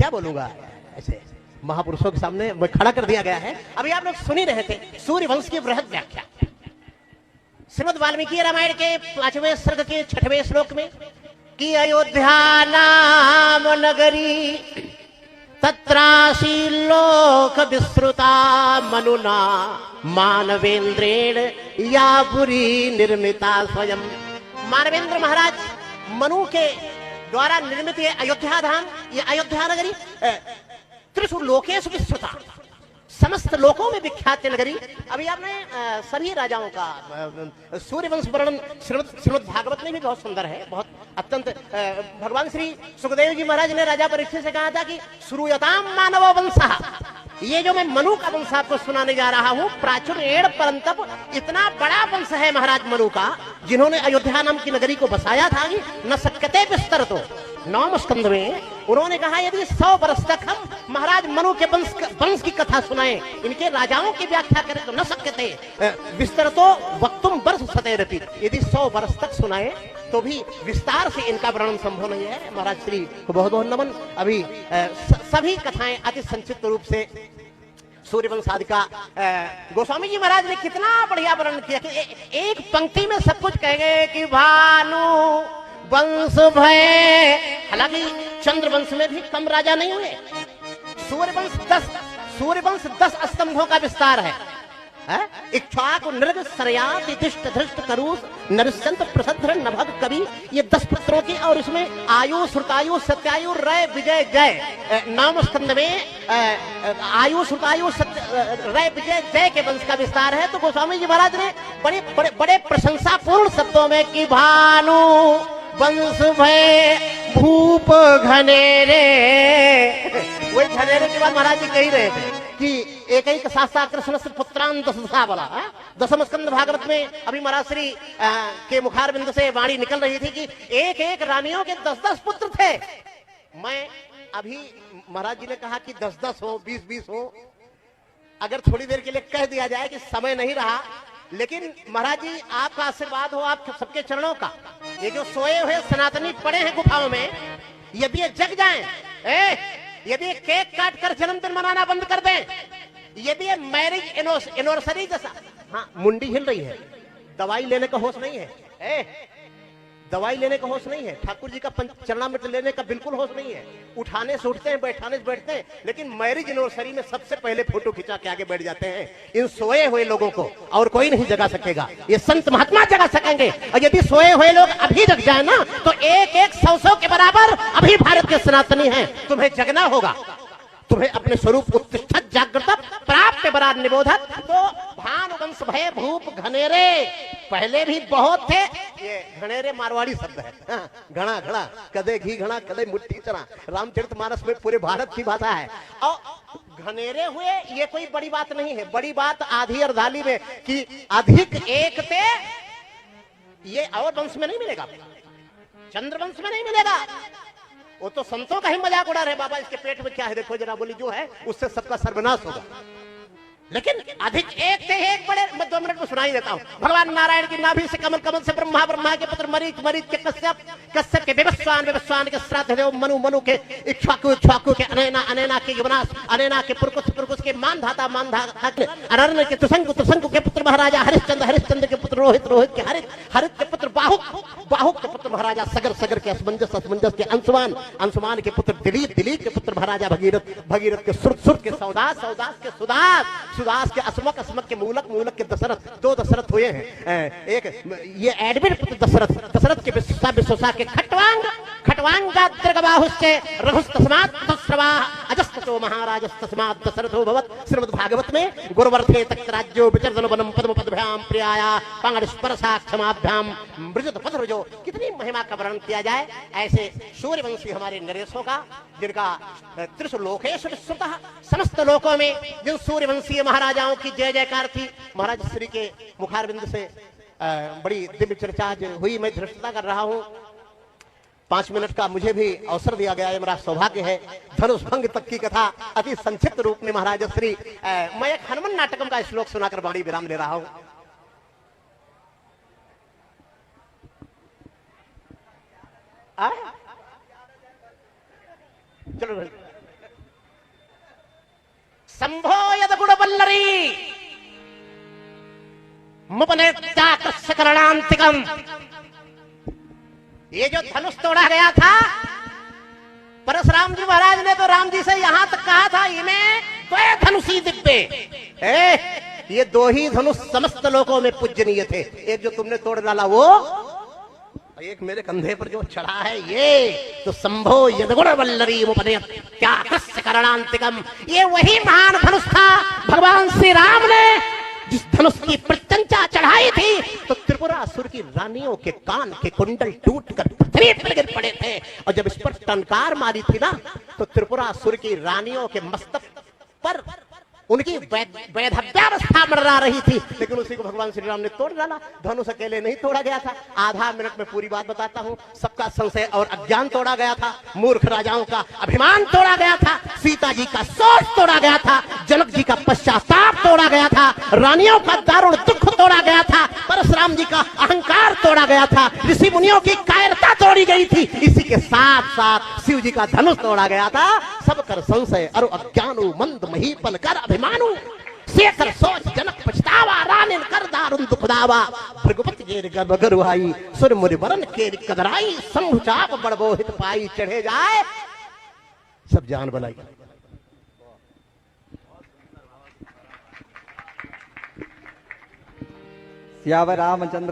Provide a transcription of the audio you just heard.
क्या बोलूंगा, ऐसे महापुरुषों के सामने खड़ा कर दिया गया है। अभी आप लोग सुन ही रहे थे सूर्य वंश की बृहद व्याख्या श्रीमद् वाल्मीकि रामायण के 5वें सर्ग के 6वें श्लोक में कि अयोध्या नाम नगरी तत्रासी लोक विस्तृता मनुना मानवेंद्रेण या पुरी निर्मिता स्वयं। मानवेंद्र महाराज मनु के द्वारा निर्मित ये अयोध्या धाम, ये अयोध्या नगरी त्रिषु लोकेषु विस्तृता, समस्त लोकों में विख्यात नगरी। अभी आपने सभी राजाओं का सूर्यवंश वर्णन श्रीमद् भागवत में भी बहुत सुंदर है, बहुत अत्यंत। भगवान श्री सुखदेव जी महाराज ने राजा परीक्षित से कहा था कि श्रूयताम मानव वंशः, ये जो मैं मनु का वंश आपको सुनाने जा रहा हूँ, प्राचुर्येण परंतप, इतना बड़ा वंश है महाराज मनु का, जिन्होंने अयोध्या नाम की नगरी को बसाया था कि न सकते विस्तर। तो 9वें स्कंद में उन्होंने कहा यदि 100 वर्ष तक हम महाराज मनु के वंश की कथा सुनाएं, इनके राजाओं की व्याख्या करें तो न सकते विस्तर तो वक्तुम वर्ष सतैरपि, यदि 100 वर्ष तक सुनाएं तो भी विस्तार से इनका वर्णन संभव नहीं है। महाराज श्री को बहुत बहुत नमन। अभी सभी कथाएं अति संक्षिप्त रूप से सूर्यवंश आदि का गोस्वामी जी महाराज ने कितना बढ़िया वर्णन किया कि एक पंक्ति में सब कुछ कह गए कि भानु वंश भय। हालांकि चंद्र वंश में भी कम राजा नहीं हुए। सूर्यवंश 10 स्तंभों का विस्तार है। इक्ष्वाकु नृग सरयाति दिष्ट धृष्ट करूस नरसंत प्रसद्र नभग कवि, ये 10 पुत्रों की, और इसमें आयु श्रुतायु सत्यायु रय विजय जय। 9वें स्कंद में आयु श्रुतायु रय विजय जय के वंश का विस्तार है। तो गोस्वामी जी महाराज ने बड़े बड़े बड़े प्रशंसापूर्ण शब्दों में कि भानु वंश भय भूप घनेरे, वही घनेरे के बाद महाराज जी कह रहे थे कि एक एक शास्त्रा कृष्ण से पुत्रान दशा बोला। 10वें स्कंद भागवत में अभी महाराज श्री के मुखार बिंदु से वाणी निकल रही थी कि एक एक रानियों के 10-10 पुत्र थे। मैं अभी महाराज जी ने कहा कि 10-10 हो, 20-20 हो, अगर थोड़ी देर के लिए कह दिया जाए कि समय नहीं रहा, लेकिन महाराज जी आपका आशीर्वाद हो, आप सबके चरणों का। ये जो सोए हुए सनातनी पड़े हैं गुफाओं में, यदि ये जग जाएं, यदि केक काट कर जन्मदिन मनाना बंद कर दें, यदि ये मैरिज एनिवर्सरी जैसा, हाँ मुंडी हिल रही है, दवाई लेने का होश नहीं है, दवाई लेने का होश नहीं है, ठाकुर जी का चरणामृत लेने का बिल्कुल होश नहीं है। उठाने से उठते हैं, बैठाने से बैठते हैं, लेकिन मैरिज एनिवर्सरी में सबसे पहले फोटो खिंचा के आगे बैठ जाते हैं। इन सोए हुए लोगों को और कोई नहीं जगा सकेगा, ये संत महात्मा जगा सकेंगे। और यदि सोए हुए लोग अभी जग जाए ना, तो एक एक 100 के बराबर अभी भारत के सनातनी हैं। तुम्हें जगना होगा, तुम्हें अपने स्वरूप उत्तिष्ठत जागृत प्राप्त बरार निबोधत। तो भानुवंश भय भूप घनेरे, पहले भी बहुत थे। ये घनेरे मारवाड़ी शब्द है, घड़ा घड़ा, कदे घी घड़ा कदे मुट्ठी चना, रामचरितमानस में पूरे भारत की भाषा है। और घनेरे हुए ये कोई बड़ी बात नहीं है, बड़ी बात आधी अर्धाली में कि अधिक एक थे। ये और वंश में नहीं मिलेगा, चंद्रवंश में नहीं मिलेगा। वो तो संतों का ही मजाक उड़ा रहे, बाबा इसके पेट में क्या है देखो जरा, बोली जो है उससे सबका सर्वनाश होगा। लेकिन अधिक एक थे, एक बड़े। मैं 2 मिनट में सुनाई देता हूँ। भगवान नारायण की नाभि से कमल, कमल से ब्रह्मा, ब्रह्मा के पुत्र मरीच, मरीच के कश्यप, कश्यप के विवस्वान, विवस्वान के श्राद्ध देव मनु, मनु के इक्ष्वाकु, इक्ष्वाकु के अनैना, अनैना के युवनाश, अनैना के पुरकुश, पुरकुश के मानधाता, मानधाता के अरण्य के तुसंकु, तुसंकु के पुत्र महाराजा हरिश्चंद्र, हरिश्चंद्र के पुत्र रोहित, रोहित के हरित, हरित के पुत्र बाहुक, बाहुक के पुत्र महाराजा सगर, सगर के असमंजस, असमंजस के अंशुमान, अंशुमान के पुत्र दिलीप, दिलीप के पुत्र महाराजा भगीरथ, भगीरथ के सुर, सुर के सौदास, सौदास के सुदास, सुदास के असमक, असमक के मूलक, मूलक के दशरथ। 2 दशरथ हुए हैं। एक ये एडमिन पुत्र दशरथ, दशरथ के विश्वसा, विश्वसा के खटवांग, खटवांगा दीर्घबाहुश्चे रघुस्तस्मात् तस्रवा अजस्ततो महाराजस्तस्मात् दशरथो भवत्। श्रीमद् भागवत में गुरुवर्थे तक्त राज्यो विचर्दन वनम पद्म पद्भ्याम प्रियाया पांगड़ स्पर्शा क्षमाभ्याम मृजत पदरुजो। कितनी महिमा का वर्णन किया जाए ऐसे सूर्यवंशी हमारे नरेशों का, जिनका त्रिषु लोकेषु विस्तृतः, समस्त लोकों में जिन सूर्यवंशीय महाराजाओं की जय जयकार थी। महाराज श्री के मुखारबिंद से बड़ी दिव्य चर्चा हुई। मैं धृष्टता कर रहा हूँ, 5 मिनट का मुझे भी अवसर दिया गया है, मेरा सौभाग्य है। धनुष भंग तक की कथा अति संक्षिप्त रूप में महाराज श्री, मैं एक हनुमान नाटकम का श्लोक सुनाकर वाणी विराम ले रहा हूँ। चलो संभो यद गुण बल्लरी मुपने त्याकृष्य करणांतिकम। ये जो धनुष तोड़ा गया था, परशुराम जी महाराज ने तो राम जी से यहां तक कहा था, इन्हें द्वय धनुषी दिव्य, ये दो ही धनुष समस्त लोकों में पूजनीय थे। एक जो तुमने तोड़ डाला वो, एक मेरे कंधे पर जो चढ़ा है ये, तो संभो यदगुण वल्लरी त्याकृष्य करणांतिकम। ये वही महान धनुष था भगवान श्री राम ने जिस धनुष की प्रत्यंचा चढ़ाई थी, तो त्रिपुरासुर की रानियों के कान के कुंडल टूटकर पृथ्वी पर गिर पड़े थे। और जब इस पर टंकार मारी थी ना, तो त्रिपुरासुर की रानियों के मस्तक पर उनकी वैधव्यावस्था मंडरा रही थी, लेकिन उसी को भगवान श्री राम ने तोड़ डाला। धनुष अकेले नहीं तोड़ा गया था, आधा मिनट में पूरी बात बताता हूँ। सबका संशय और अज्ञान तोड़ा गया था, मूर्ख राजाओं का अभिमान तोड़ा गया था, सीता जी का सोच तोड़ा गया था, जनक जी का पश्चाताप तोड़ा गया था, रानियों का दारुण दुख तोड़ा गया था, परशुराम जी का अहंकार तोड़ा गया था, ऋषि मुनियों की कायरता तोड़ी गई थी, इसी के साथ साथ शिव जी का धनुष तोड़ा गया था। सब कर संशय और अज्ञानु मंद महीपन कर अभिमानु, शेखर सोच जनक पछतावा, रानिन कर दारुण दुखदावा। भृगुपति गेर गरुहाई सुर मुनि वरन केर कदराई, शंभु चाप बड़बो हित पाई, चढ़े जाए सब जान बनाई। सियावर रामचंद्र